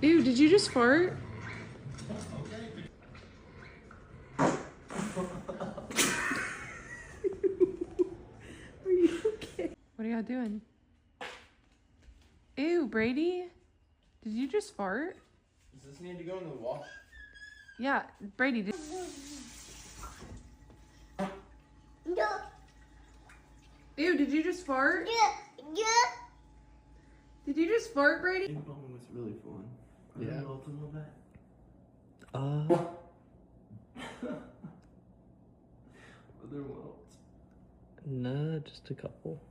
Ew, did you just fart? Are you okay? What are y'all doing? Ew, Brady? Did you just fart? Does this need to go in the wash? Yeah, Brady, did... Ew, did you just fart? Yeah. Did you just fart, Brady? Ping pong was really fun. Yeah. Are a little bit? Other worlds. Nah, just a couple.